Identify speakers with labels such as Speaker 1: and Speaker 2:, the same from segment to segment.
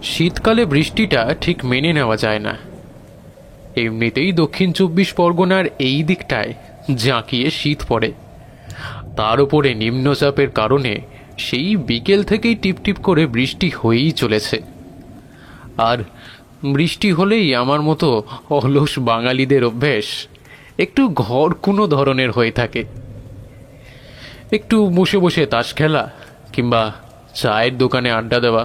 Speaker 1: শীতকালে বৃষ্টিটা ঠিক মেনে নেওয়া যায় না। এমনিতেই দক্ষিণ 24 পরগনার এই দিকটায় জাঁকিয়ে শীত পড়ে, তার উপরে নিম্নচাপের কারণে সেই বিকেল থেকেই টিপটিপ করে বৃষ্টি হয়েই চলেছে। আর বৃষ্টি হলেই আমার মতো অলস বাঙালিদের অভ্যেস একটু ঘর কোনো ধরনের হয়ে থাকে। একটু বসে বসে তাস খেলা কিংবা চায়ের দোকানে আড্ডা দেওয়া,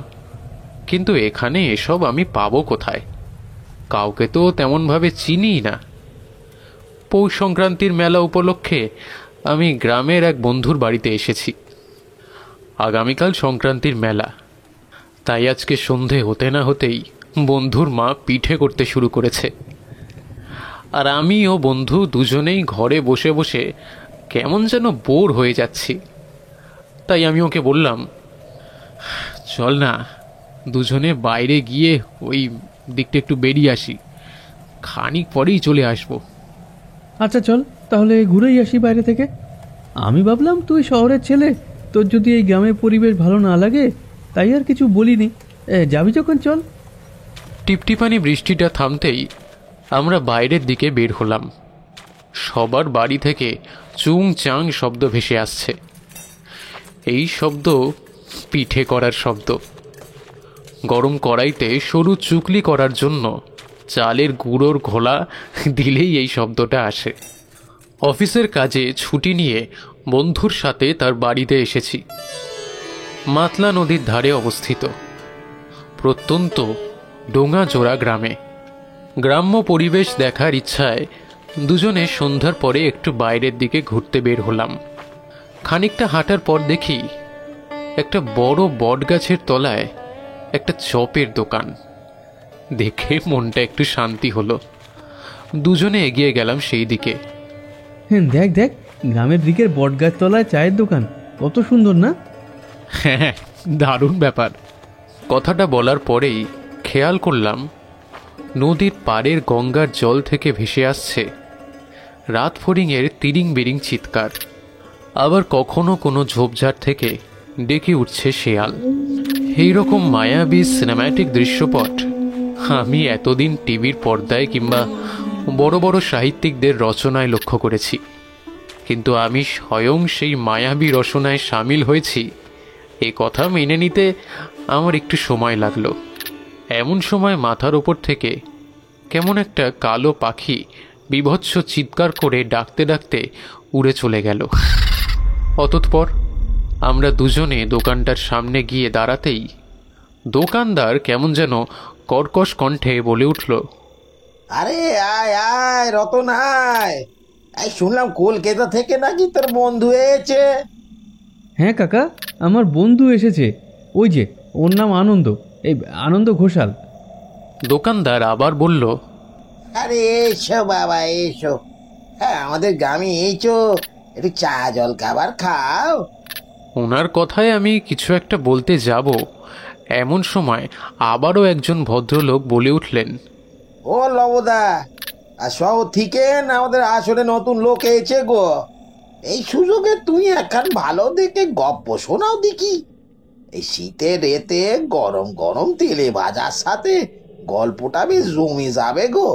Speaker 1: কিন্তু এখানে এসব আমি পাবো কোথায়? কাউকে তো তেমনভাবে চিনিই না। পৌষ সংক্রান্তির মেলা উপলক্ষে আমি গ্রামের এক বন্ধুর বাড়িতে এসেছি। আগামীকাল সংক্রান্তির মেলা, তাই আজকে সন্ধে হতে না হতেই বন্ধুর মা পিঠে করতে শুরু করেছে। আর আমি ও বন্ধু দুজনেই ঘরে বসে বসে কেমন যেন বোর হয়ে যাচ্ছি। তাই আমি ওকে বললাম, চল না দুজনে বাইরে গিয়ে ওই দিকটা একটু বেরিয়ে আসি, খানিক পরেই চলে আসবো।
Speaker 2: আচ্ছা চল তাহলে ঘুরেই আসি বাইরে থেকে। আমি ভাবলাম তুই শহরের ছেলে, তোর যদি এই গ্রামের পরিবেশ ভালো না লাগে তাই আর কিছু বলিনি। যাবি যখন চল।
Speaker 1: টিপটিপানি বৃষ্টিটা থামতেই আমরা বাইরের দিকে বের হলাম। সবার বাড়ি থেকে চুং চাং শব্দ ভেসে আসছে। এই শব্দ পিঠে করার শব্দ। গরম কড়াইতে সরু চুকলি করার জন্য চালের গুঁড়োর ঘোলা দিলেই এই শব্দটা আসে। অফিসের কাজে ছুটি নিয়ে বন্ধুর সাথে তার বাড়িতে এসেছি। মাতলা নদীর ধারে অবস্থিত প্রত্যন্ত ডোঙাজোড়া গ্রামে। গ্রাম্য পরিবেশ দেখার ইচ্ছায় দুজনে সন্ধ্যার পরে একটু বাইরের দিকে ঘুরতে বের হলাম। খানিকটা হাঁটার পর দেখি একটা বড় বটগাছের তলায় একটা চপের দোকান। দেখে মনটা একটু শান্তি হলো। দুজনে এগিয়ে গেলাম সেই দিকে।
Speaker 2: হ্যাঁ দেখ দেখ, গ্রামের দিকের বটগাছ তলায় চায়ের দোকান, কত সুন্দর না?
Speaker 1: হ্যাঁ, দারুণ ব্যাপার। কথাটা বলার পরেই খেয়াল করলাম নদীর পাড়ের গঙ্গার জল থেকে ভেসে আসছে রাত ফড়িংয়ের তিরিং বিরিং চিৎকার। আবার কখনো কোনো ঝোপঝাড় থেকে ডেকে উঠছে শেয়াল। এইরকম মায়াবী সিনেম্যাটিক দৃশ্যপট আমি এতদিন টিভির পর্দায় কিংবা বড় বড় সাহিত্যিকদের রচনায় লক্ষ্য করেছি, কিন্তু আমি স্বয়ং সেই মায়াবী রচনায় সামিল হয়েছি এ কথা মেনে নিতে আমার একটু সময় লাগলো। এমন সময় মাথার ওপর থেকে কেমন একটা কালো পাখি বীভৎস চিৎকার করে ডাকতে ডাকতে উড়ে চলে গেল। অতঃপর আমরা দুজনে দোকানটার সামনে গিয়ে দাঁড়াতেই দোকানদার কেমন যেন কর্কশ কণ্ঠে বলে উঠল,
Speaker 3: আরে আয় আয় রতন আয়, এই শুনলাম কলকাতা থেকে নাকি তোর বন্ধু এসেছে।
Speaker 2: হ্যাঁ কাকা, আমার বন্ধু এসেছে, ওই যে ওর নাম আনন্দ, এই আনন্দ ঘোষাল।
Speaker 1: দোকানদার আবার বলল,
Speaker 3: আরে এসো বাবা এসো, হ্যাঁ আমাদের গ্রামে এইছো, একটু চা জল খাবার খাও।
Speaker 1: ওনার কথায় আমি কিছু একটা বলতে যাব, এমন সময় আবারও একজন ভদ্রলোক বলে উঠলেন,
Speaker 3: ও লবদা, আর শহর থেকে আমাদের আসলে নতুন লোক এসেছে গো, এই সুযোগে তুমি একখান ভালো দেখে গপ্প শোনাও দেখি। এই শীতের রেতে গরম গরম তেলে ভাজার সাথে গল্পটা বেশ জমে যাবে গো।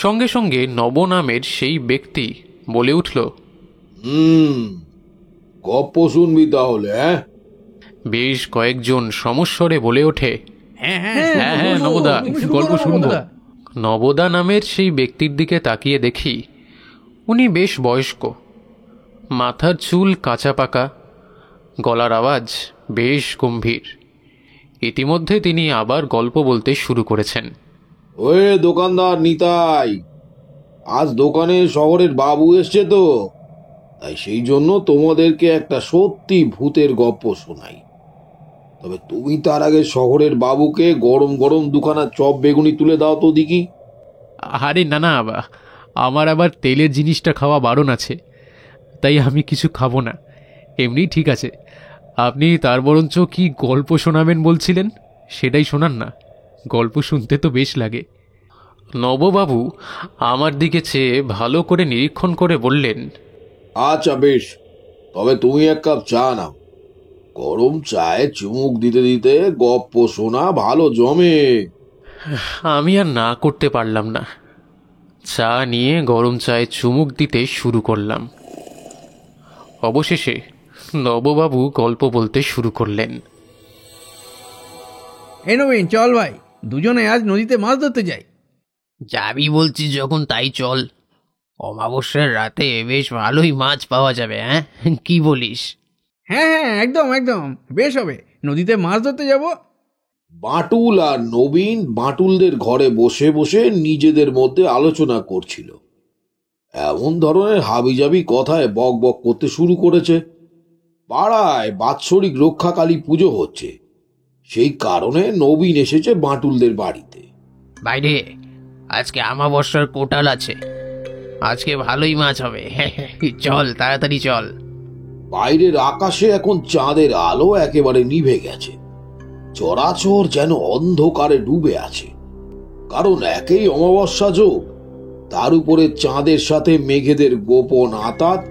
Speaker 1: সঙ্গে সঙ্গে নব নামের সেই ব্যক্তি বলে উঠল,
Speaker 4: গপ্প শুনবি তাহলে?
Speaker 1: বেশ কয়েকজন সমস্বরে বলে ওঠে, হ্যাঁ হ্যাঁ নবদা, গল্প শুনবো। নবদা নামের সেই ব্যক্তির দিকে তাকিয়ে দেখি উনি বেশ বয়স্ক, মাথার চুল কাঁচা পাকা, গলার আওয়াজ বেশ গম্ভীর। ইতিমধ্যে তিনি আবার গল্প বলতে শুরু করেছেন।
Speaker 4: ওই দোকানদার নিতাই, আজ দোকানে শহরের বাবু এসছে তো, তাই সেই জন্য তোমাদেরকে একটা সত্যি ভূতের গপ্প শোনাই। তবে তুমি তার আগে শহরের বাবুকে গরম গরম দুখানা চপ বেগুনি তুলে দাও তো দেখি।
Speaker 1: আরে না না, আমার আবার তেলের জিনিসটা খাওয়া বারণ আছে, তাই আমি কিছু খাবো না, এমনি ঠিক আছে। আপনি তার বরঞ্চ কি গল্প শোনাবেন বলছিলেন, সেটাই শোনান না, গল্প শুনতে তো বেশ লাগে। নববাবু আমার দিকে চেয়ে ভালো করে নিরীক্ষণ করে বললেন,
Speaker 4: আচ্ছা বেশ, তবে তুমি এক কাপ চা নাও। গরম চায়ে চুমুক দিতে দিতে গপ্প শোনা ভালো জমে।
Speaker 1: আমি আর না করতে পারলাম না, চা নিয়ে গরম চায়ে চুমুক দিতে শুরু করলাম। অবশেষে নববাবু গল্প বলতে শুরু করলেন।
Speaker 2: এ নবীন, চল ভাই, দুজনে আজ নদীতে মাছ ধরতে যাই।
Speaker 5: যাবি বলছিস যখন তাই চল। অমাবস্যার রাতে বেশ ভালোই মাছ পাওয়া যাবে, হ্যাঁ কি বলিস?
Speaker 2: হ্যাঁ হ্যাঁ, একদম একদম, বেশ হবে, নদীতে মাছ ধরতে যাব।
Speaker 4: বাটুল আর নবীন বাটুলদের ঘরে বসে বসে নিজেদের মধ্যে আলোচনা করছিল। এমন ধরনের হাবিজাবি কথায় বক বক করতে শুরু করেছে। পাড়ায় বাৎসরিক রক্ষাকালী পুজো হচ্ছে, সেই কারণে নবীন এসেছে বাটুলদের বাড়িতে।
Speaker 5: বাইরে আজকে আমাবস্যার কোটাল আছে, আজকে ভালোই মাছ হবে। চল তাড়াতাড়ি চল।
Speaker 4: বাইরের আকাশে এখন চাঁদের আলো একেবারে নিভে গেছে, চরাচর যেন অন্ধকারে ডুবে আছে। কারণ একেই অমাবস্যা যোগ, তার উপরে চাঁদের সাথে মেঘেদের গোপন আঁতাত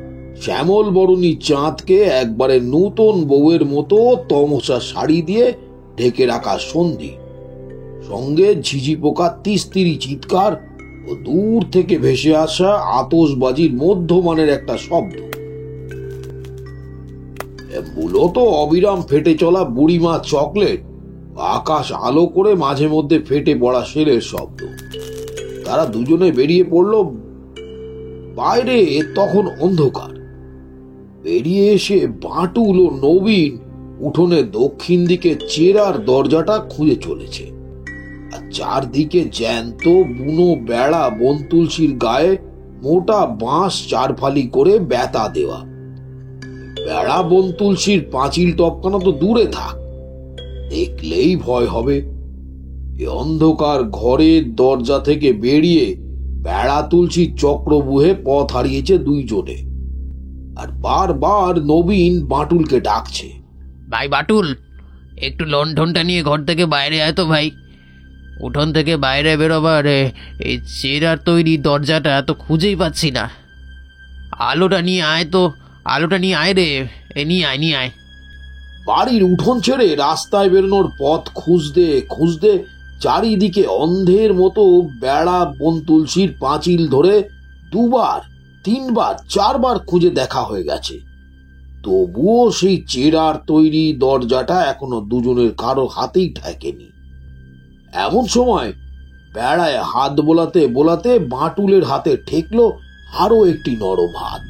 Speaker 4: শ্যামল বরণী চাঁদকে একবারে নূতন বউয়ের মতো তমসা শাড়ি দিয়ে ঢেকে রাখা সন্ধি, সঙ্গে ঝিঝি পোকা তিস্তিরি চিৎকার ও দূর থেকে ভেসে আসা আতশবাজির মধ্যমানের একটা শব্দ। মূলত অবিরাম ফেটে চলা বুড়িমা চকলেট, আকাশ আলো করে মাঝে মধ্যে ফেটে পড়া শেলের শব্দ। তারা দুজনে বেরিয়ে পড়ল। বাইরে তখন অন্ধকার। বেরিয়ে এসে বাটুল ও নবীন উঠোনে দক্ষিণ দিকে চেরার দরজাটা খুঁজে চলেছে। আর চারদিকে জ্যান্ত বুনো বেড়া বনতুলসীর গায়ে মোটা বাঁশ চারফালি করে বেতা দেওয়া। বেড়া বনতুলসীর পাঁচিল টপকানো তো দূরে থাক, দেখলেই ভয় হবে। এ অন্ধকার ঘরের দরজা থেকে বেরিয়ে বেড়া তুলসীর চক্রবুহে পথ হারিয়েছে দুইজনে। আর বারবার নবীন বাটুলকে ডাকছে,
Speaker 5: ভাই বাটুল, একটু লণ্ঠনটা নিয়ে ঘর থেকে বাইরে আয় তো ভাই। উঠোন থেকে বাইরে বেরোবার এই চেরার তৈরি দরজাটা তো খুঁজেই পাচ্ছি না। আলোটা নিয়ে আয় তো, আলোটা নিয়ে আয় রে, নিয়ে আয় নিয়ে আয়।
Speaker 4: বাড়ির উঠোন ছেড়ে রাস্তায় বেরোনোর পথ খুঁজতে খুঁজতে চারিদিকে অন্ধের মতো বেড়া বনতুলসীর পাঁচিল ধরে দুবার, তিনবার, চারবার খুঁজে দেখা হয়ে গেছে। তবুও সেই চেরার তৈরি দরজাটা এখনো দুজনের কারো হাতেই ঠেকেনি। এমন সময় বেড়ায় হাত বোলাতে বোলাতে বাটুলের হাতে ঠেকলো আরো একটি নরম হাত,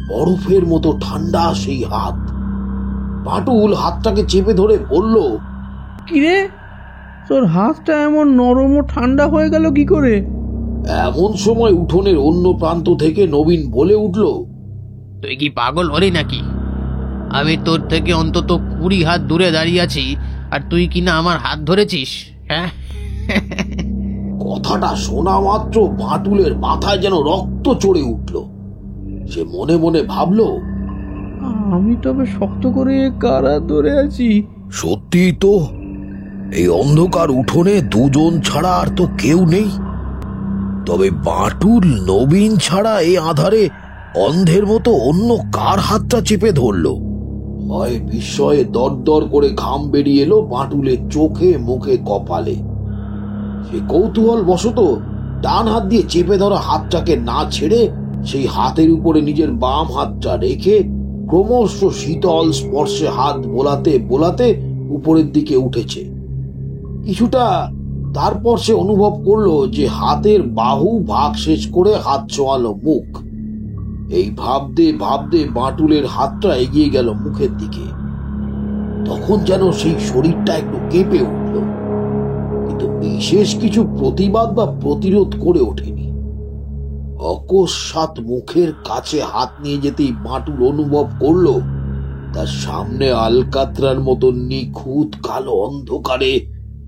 Speaker 4: বরফের মতো ঠান্ডা সেই হাত। বাটুল হাতটাকে চেপে ধরে বলল,
Speaker 2: কিরে, তোর হাতটা এমন নরম ও ঠান্ডা হয়ে গেল কি করে?
Speaker 4: এমন সময় উঠোনের অন্য প্রান্ত থেকে নবীন বলে উঠল,
Speaker 5: তুই কি পাগল হলি নাকি? আমি তোর থেকে অন্তত 20 হাত দূরে দাঁড়িয়ে আছি, আর তুই কিনা আমার হাত ধরেছিস, হ্যাঁ?
Speaker 4: কথাটা শোনা মাত্র বাটুলের মাথায় যেন রক্ত চড়ে উঠল। সে মনে মনে ভাবল,
Speaker 2: আমি তবে শক্ত করে কারা ধরে আছি।
Speaker 4: সত্যি তো, এই অন্ধকার উঠোনে দুজন ছাড়া আর তো কেউ নেই। তবে বাটুল নবীন ছাড়া এই আধারে অন্ধের মতো অন্য কার হাতটা চেপে ধরল? হয় বিস্ময়ে দরদর করে ঘাম বেরিয়ে এলো বাটুলের চোখে, মুখে, কপালে। সে কৌতূহল বশত ডান হাত দিয়ে চেপে ধরা হাতটাকে না ছেড়ে সেই হাতের উপরে নিজের বাম হাতটা রেখে ক্রমশ শীতল স্পর্শে হাত বোলাতে বোলাতে উপরের দিকে উঠেছে কিছুটা। তারপর সে অনুভব করলো যে হাতের বাহু ভাগ শেষ করে হাত ছোঁয়ালো মুখ। এই ভাবতে ভাবতে বাটুলের হাতটা এগিয়ে গেল মুখের দিকে। তখন যেন সেই শরীরটা একটু কেঁপে উঠল, কিন্তু বিশেষ কিছু প্রতিবাদ বা প্রতিরোধ করে ওঠেনি। অকস্মাৎ মুখের কাছে হাত নিয়ে যেতেই বাটুল অনুভব করলো তার সামনে আলকাতরার মতো নিখুঁত কালো অন্ধকারে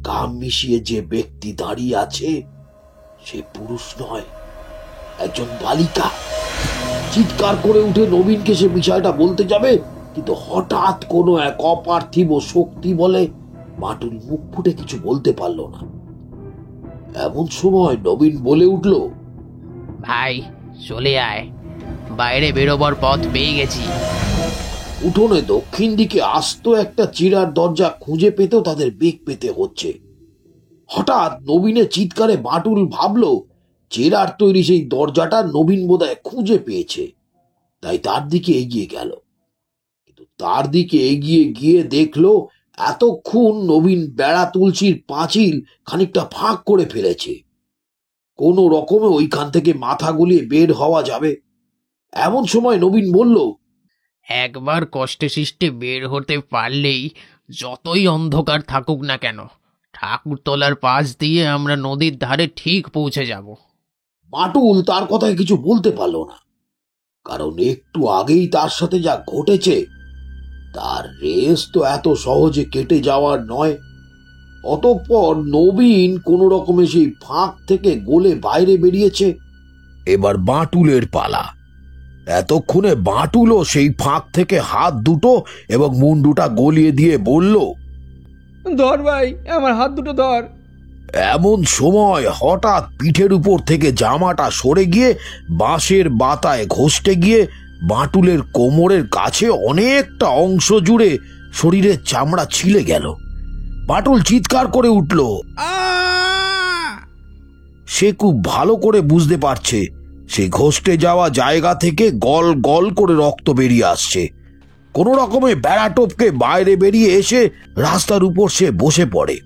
Speaker 4: ঘাম মিশিয়ে যে ব্যক্তি দাঁড়িয়ে আছে সে পুরুষ নয়, একজন বালিকা। চিৎকার করে উঠে নবীনকে সে বিষয়টা বলতে যাবে, কিন্তু হঠাৎ কোনো এক অপার্থিব শক্তি বলে বাটুল মুখ ফুটে কিছু বলতে পারল না। এমন সময় নবীন বলে উঠল,
Speaker 5: ভাই চলে আয়, বাইরে বেরোবার পথ পেয়ে গেছি।
Speaker 4: উঠোনে দক্ষিণ দিকে আস্ত একটা চিরার দরজা খুঁজে পেতেও তাদের বেগ পেতে হচ্ছে। হঠাৎ নবীনের চিৎকারে বাটুল ভাবলো চেরার তৈরি সেই দরজাটা নবীন বোধহয় খুঁজে পেয়েছে, তাই তার দিকে এগিয়ে গেল। কিন্তু তার দিকে এগিয়ে গিয়ে দেখলো এতক্ষণ নবীন বেড়া তুলসীর পাঁচিল খানিকটা ফাঁক করে ফেলেছে। কোনো রকমে ওইখান থেকে মাথা গুলিয়ে বের হওয়া যাবে। এমন সময় নবীন বলল,
Speaker 5: একবার কষ্টে সৃষ্টে বের হতে পারলেই যতই অন্ধকার থাকুক না কেন, ঠাকুরতলার পাশ দিয়ে আমরা নদীর ধারে ঠিক পৌঁছে যাব।
Speaker 4: বাটুল তার কথায় কিছু বলতে পারল না, কারণ একটু আগেই তার সাথে যা ঘটেছে তার রেস তো এত সহজে কেটে যাওয়ার নয়। অতঃপর নবীন কোন রকমে সেই ফাঁক থেকে গলে বাইরে বেরিয়েছে। এবার বাটুলের পালা। এতক্ষণে বাটুলও সেই ফাঁক থেকে হাত দুটো এবং মুন্ডুটা গলিয়ে দিয়ে বলল,
Speaker 2: ধর ভাই, আমার হাত দুটো ধর।
Speaker 4: এমন সময় হঠাৎ পিঠের উপর থেকে জামাটা সরে গিয়ে বাঁশের বাতায় ঘষতে গিয়ে বাটুলের কোমরের কাছে অনেকটা অংশ জুড়ে শরীরের চামড়া ছিলে গেল। বাটুল চিৎকার করে উঠল। সে খুব ভালো করে বুঝতে পারছে সেই ঘষতে যাওয়া জায়গা থেকে গল গল করে রক্ত বেরিয়ে আসছে। কোন রকমে বেড়া টপকে বাইরে বেরিয়ে এসে রাস্তার উপর সে বসে পড়ে।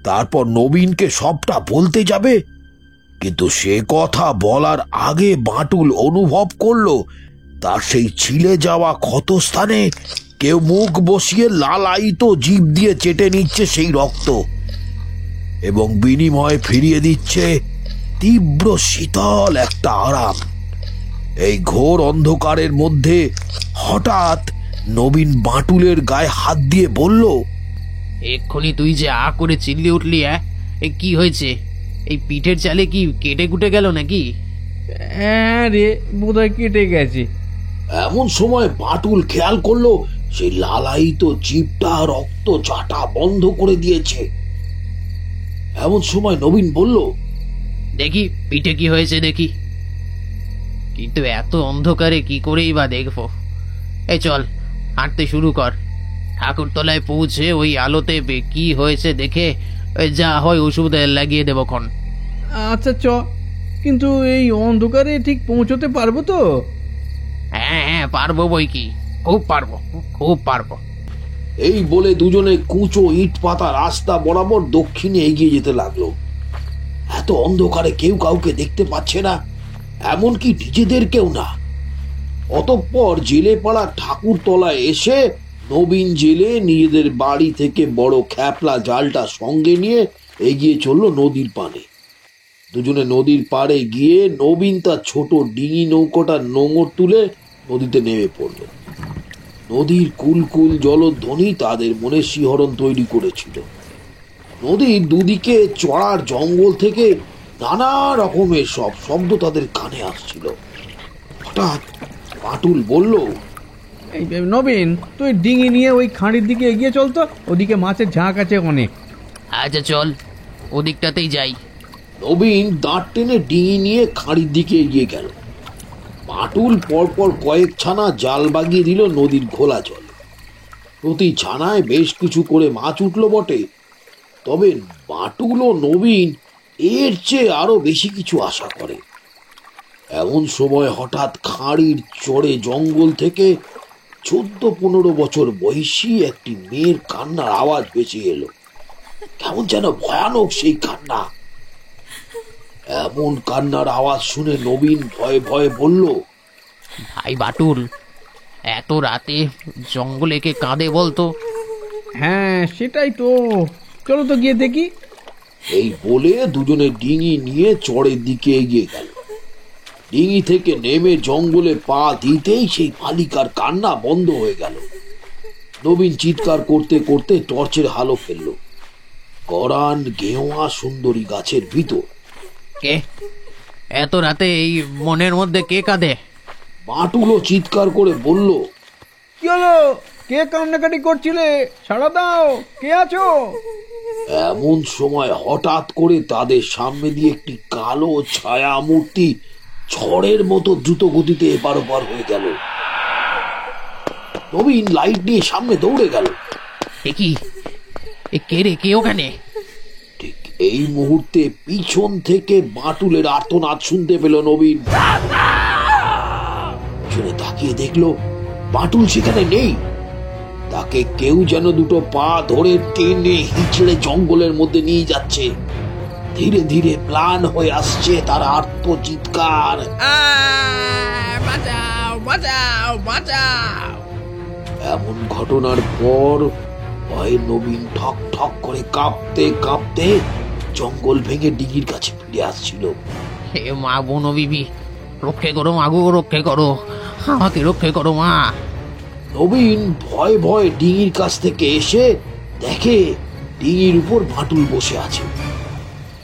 Speaker 4: তারপর নবীনকে সবটা বলতে যাবে, কিন্তু সে কথা বলার আগে বাটুল অনুভব করলো তার সেই ছিলে যাওয়া ক্ষতস্থানে কেউ মুখ বসিয়ে লালায়িত জিভ দিয়ে চেটে নিচ্ছে সেই রক্ত এবং বিনিময়ে ফিরিয়ে দিচ্ছে তীব্র শীতল একটা আরাম। এই ঘোর অন্ধকারের মধ্যে হঠাৎ নবীন বাটুলের গায়ে হাত দিয়ে বলল,
Speaker 5: এক্ষুনি তুই যে আ করে চিল্লি উঠলি, এ কি হয়েছে? এই পিঠের চালে কি কেটে কুটে গেল নাকি?
Speaker 2: হ্যাঁ রে, বোধহয় কেটে গেছে।
Speaker 4: এমন সময় বাটুল খেয়াল করলো সেই লালায়িত জিভটা রক্ত চাটা বন্ধ করে দিয়েছে। এমন সময় নবীন বলল,
Speaker 5: দেখি পিঠে কি হয়েছে দেখি। কিন্তু এত অন্ধকারে কি করেই বা দেখবো? এই চল, হাঁটতে শুরু কর। ঠাকুরতলায় পৌঁছে ওই আলোতে কি হয়েছে দেখে যা হয় ওষুধ লাগিয়ে দেবক্ষণ।
Speaker 2: আচ্ছা চ, কিন্তু এই অন্ধকারে ঠিক পৌঁছতে পারবো তো?
Speaker 5: হ্যাঁ হ্যাঁ, পারবো বই কি, খুব পারবো, খুব পারবো।
Speaker 4: এই বলে দুজনে কুঁচো ইট পাতা রাস্তা বরাবর দক্ষিণে এগিয়ে যেতে লাগলো। এত অন্ধকারে কেউ কাউকে দেখতে পাচ্ছে না, এমনকি নিজেদেরকেও না। অতঃপর জেলে পাড়া ঠাকুরতলায় এসে নবীন জেলে নিজেদের বাড়ি থেকে বড় খ্যাপলা জালটা সঙ্গে নিয়ে এগিয়ে চললো নদীর পাড়ে। দুজনে নদীর পাড়ে গিয়ে নবীন তার ছোট ডিঙি নৌকোটা নোঙর তুলে নদীতে নেমে পড়ল। নদীর কুলকুল জলধ্বনি তাদের মনে শিহরণ তৈরি করেছিল। নদীর দুদিকে চড়ার জঙ্গল থেকে নানা রকমের সব শব্দ তাদের কানে আসছিল। হঠাৎ বাটুল বলল,
Speaker 2: এই নবীন, তুই ডিঙি নিয়ে ওই খাঁড়ির দিকে এগিয়ে চল তো, ওদিকে মাছের ঝাঁক আছে অনেক।
Speaker 5: আচ্ছা চল, ওদিকটাতেই যাই।
Speaker 4: নবীন দাঁত টেনে ডিঙি নিয়ে খাঁড়ির দিকে এগিয়ে গেল। বাটুল পরপর কয়েক ছানা জাল বাগিয়ে দিল নদীর ঘোলা জলে। প্রতি ছানায় বেশ কিছু করে মাছ উঠল বটে, তবে বাটুল ও নবীন এর চেয়ে আরো বেশি কিছু আশা করে। এমন সময় হঠাৎ খাঁড়ির চড়ে জঙ্গল থেকে 14-15 বছর বয়সী একটি মেয়ের কান্নার আওয়াজ ভেসে এলো। কেমন যেন ভয়ানক সেই কান্না। এমন কান্নার আওয়াজ শুনে নবীন ভয়ে ভয়ে বলল,
Speaker 5: ভাই বাটুল, এত রাতে জঙ্গলে কে কাঁদে বলতো?
Speaker 2: হ্যাঁ সেটাই তো, চলো তো গিয়ে দেখি।
Speaker 4: এই বলে দুজনে ডিঙি নিয়ে চড়ের দিকে এগিয়ে গেল। ডিঙি থেকে নেমে জঙ্গলে পা দিতেই সেই বালিকার কান্না বন্ধ হয়ে গেল। নবীন চিৎকার করতে করতে টর্চের হালো ফেলল গরান গেওয়া সুন্দরী গাছের ভিতর।
Speaker 5: কে এত রাতে এই মনের মধ্যে কে কাঁদে?
Speaker 4: বাটুলও চিৎকার করে বলল,
Speaker 2: কি হলো? কে কান্নাকাটি করছিলে? সাড়া দাও, কে আছো?
Speaker 4: এমন সময় হঠাৎ করে তাদের সামনে দিয়ে একটি কালো ছায়া মূর্তি ঝড়ের মতো দ্রুত গতিতে এপার ওপার হয়ে গেল। নবীন লাইট নিয়ে সামনে দৌড়ে গেল।
Speaker 5: এ কি? এ কে রে? কে ওখানে?
Speaker 4: ঠিক এই মুহূর্তে পিছন থেকে বাঁটুলের আর্তনাদ শুনতে পেল নবীন। পিছনে তাকিয়ে দেখলো বাঁটুল সেখানে নেই। তাকে কেউ যেন দুটো পা ধরে টেনে হিচড়ে জঙ্গলের মধ্যে নিয়ে যাচ্ছে। ধীরে ধীরে ম্লান হয়ে আসছে তার আর্ত চিৎকার।
Speaker 5: বাঁচাও, বাঁচাও, বাঁচাও!
Speaker 4: এমন ঘটনার পর ভয়ে নবীন ঠক ঠক করে কাঁপতে কাঁপতে জঙ্গল ভেঙে ডিঙির কাছে ফিরে আসছিল।
Speaker 5: হে মা বনবিবি, রক্ষে করো মাগো, রক্ষে করো, আমাকে রক্ষে করো মা।
Speaker 4: নবীন ভয়ে ভয়ে ডিঙির কাছ থেকে এসে দেখে ডিঙির উপর বাঁটুল বসে আছে।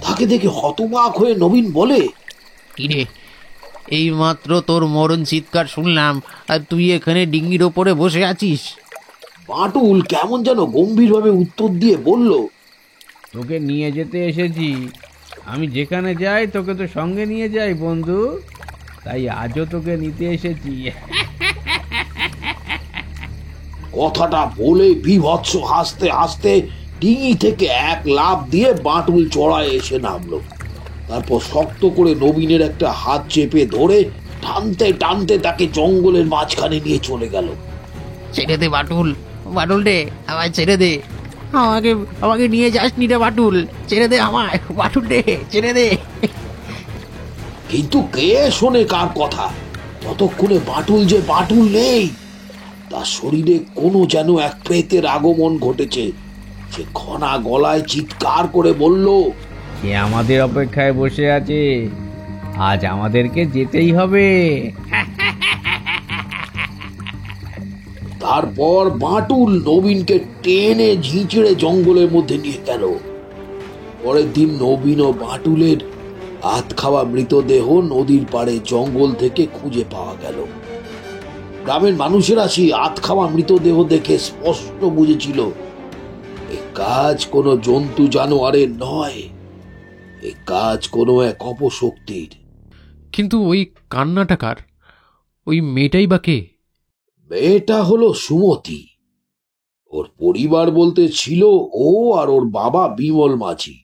Speaker 4: তাকে দেখে হতবাক হয়ে নবীন বলে,
Speaker 5: কিরে, এই মাত্র তোর মরণ চিৎকার শুনলাম, আর তুই এখানে ডিঙ্গির ওপরে বসে আছিস?
Speaker 4: বাঁটুল কেমন যেন গম্ভীরভাবে উত্তর দিয়ে বলল,
Speaker 2: তোকে নিয়ে যেতে এসেছি। আমি যেখানে যাই তোকে তো সঙ্গে নিয়ে যাই বন্ধু, তাই আজও তোকে নিতে এসেছি।
Speaker 4: কথাটা বলে বীভৎস হাসতে হাসতে ডিঙি থেকে এক লাফ দিয়ে বাঁটুল চড়ায় এসে নামলো। তারপর শক্ত করে নবীনের একটা হাত চেপে ধরে টানতে টানতে তাকে জঙ্গলের মাঝখানে নিয়ে চলে গেল।
Speaker 5: ছেড়ে দে বাটুল, বাটুল রে, আমায় ছেড়ে দে, আমাকে আমাকে নিয়ে যাসনি রে বাটুল, ছেড়ে দে আমায়, বাটুল রে, ছেড়ে দে।
Speaker 4: কিন্তু কে শোনে কার কথা? ততক্ষণে বাঁটুল যে বাঁটুল নেই, তার শরীরে কোনো যেন এক প্রেতের আগমন ঘটেছে। সে ঘনা গলায় চিৎকার করে বলল,
Speaker 2: কে আমাদের অপেক্ষায় বসে আছে? আজ আমাদেরকে যেতেই হবে।
Speaker 4: তারপর বাঁটুল নবীনকে টেনে ঝিঁচড়ে জঙ্গলের মধ্যে নিয়ে গেল। পরের দিন নবীন ও বাঁটুলের আধ খাওয়া মৃতদেহ নদীর পাড়ে জঙ্গল থেকে খুঁজে পাওয়া গেল। গ্রামের মানুষেরা সেই আধ খাওয়া মৃতদেহ দেখে স্পষ্ট বুঝেছিল এ কাজ কোনো জন্তু জানোয়ারের নয়, এ কাজ কোনো এক অপশক্তির।
Speaker 1: কিন্তু ওই কান্নাটা কার? ওই মেয়েটাই বা কে?
Speaker 4: মেয়েটা হলো সুমতি। ওর পরিবার বলতে ছিল ও আর ওর বাবা বিমল মাঝি।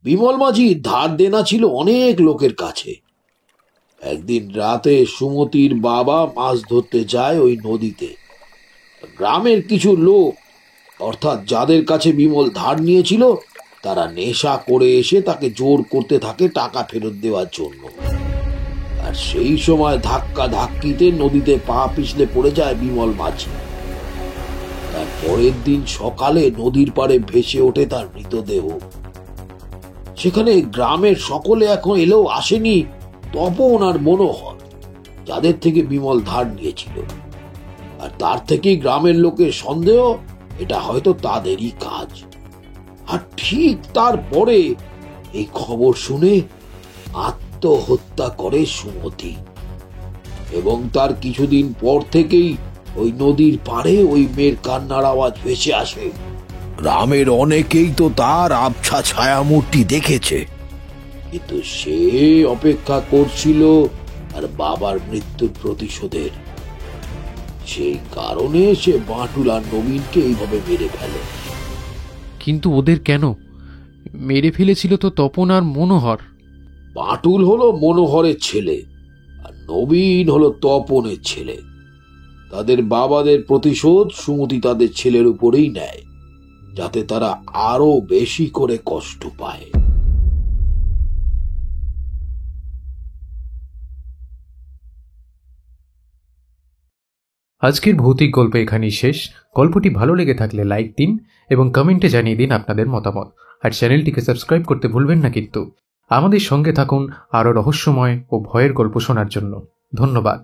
Speaker 4: বিমল মাঝি ধার দেনা ছিল অনেক লোকের কাছে। একদিন রাতে সুমতির বাবা মাছ ধরতে যায় ওই নদীতে। গ্রামের কিছু লোক, অর্থাৎ যাদের কাছে বিমল ধার নিয়েছিল, তারা নেশা করে এসে তাকে জোর করতে থাকে টাকা ফেরত দেওয়ার জন্য। আর সেই সময় ধাক্কা ধাক্কিতে নদীতে পা পিছলে পড়ে যায় বিমল মাঝি। তার পরের দিন সকালে নদীর পাড়ে ভেসে ওঠে তার মৃতদেহ। সেখানে গ্রামের সকলে এখন এলেও আসেনি তপন আর মনোহর, যাদের থেকে বিমল ধার নিয়েছিল। আর তার থেকেই গ্রামের লোকের সন্দেহ এটা হয়তো তাদেরই কাজ। আর ঠিক তারপরে এই খবর শুনে আত্মহত্যা করে সুমতি, এবং তার কিছুদিন পর থেকেই ওই নদীর পাড়ে ওই মেয়ের কান্নার আওয়াজ ভেসে আসে। গ্রামের অনেকেই তো তার আবছা ছায়ামূর্তি দেখেছে, কিন্তু সে অপেক্ষা করছিল আর বাবার মৃত্যুর প্রতিশোধের। সেই কারণে সে বাঁটুল আর নবীনকে এইভাবে মেরে ফেলে।
Speaker 1: কিন্তু ওদের কেন মেরে ফেলেছিল? তো তপন আর মনোহর।
Speaker 4: বাঁটুল হলো মনোহরের ছেলে আর নবীন হলো তপনের ছেলে। তাদের বাবাদের প্রতিশোধ সুমতি তাদের ছেলের উপরেই নেয়, যাতে তারা আরো বেশি করে কষ্ট পায়।
Speaker 1: আজকের ভৌতিক গল্প এখানেই শেষ। গল্পটি ভালো লেগে থাকলে লাইক দিন এবং কমেন্টে জানিয়ে দিন আপনাদের মতামত। আর চ্যানেলটিকে সাবস্ক্রাইব করতে ভুলবেন না কিন্তু। আমাদের সঙ্গে থাকুন আরও রহস্যময় ও ভয়ের গল্প শোনার জন্য। ধন্যবাদ।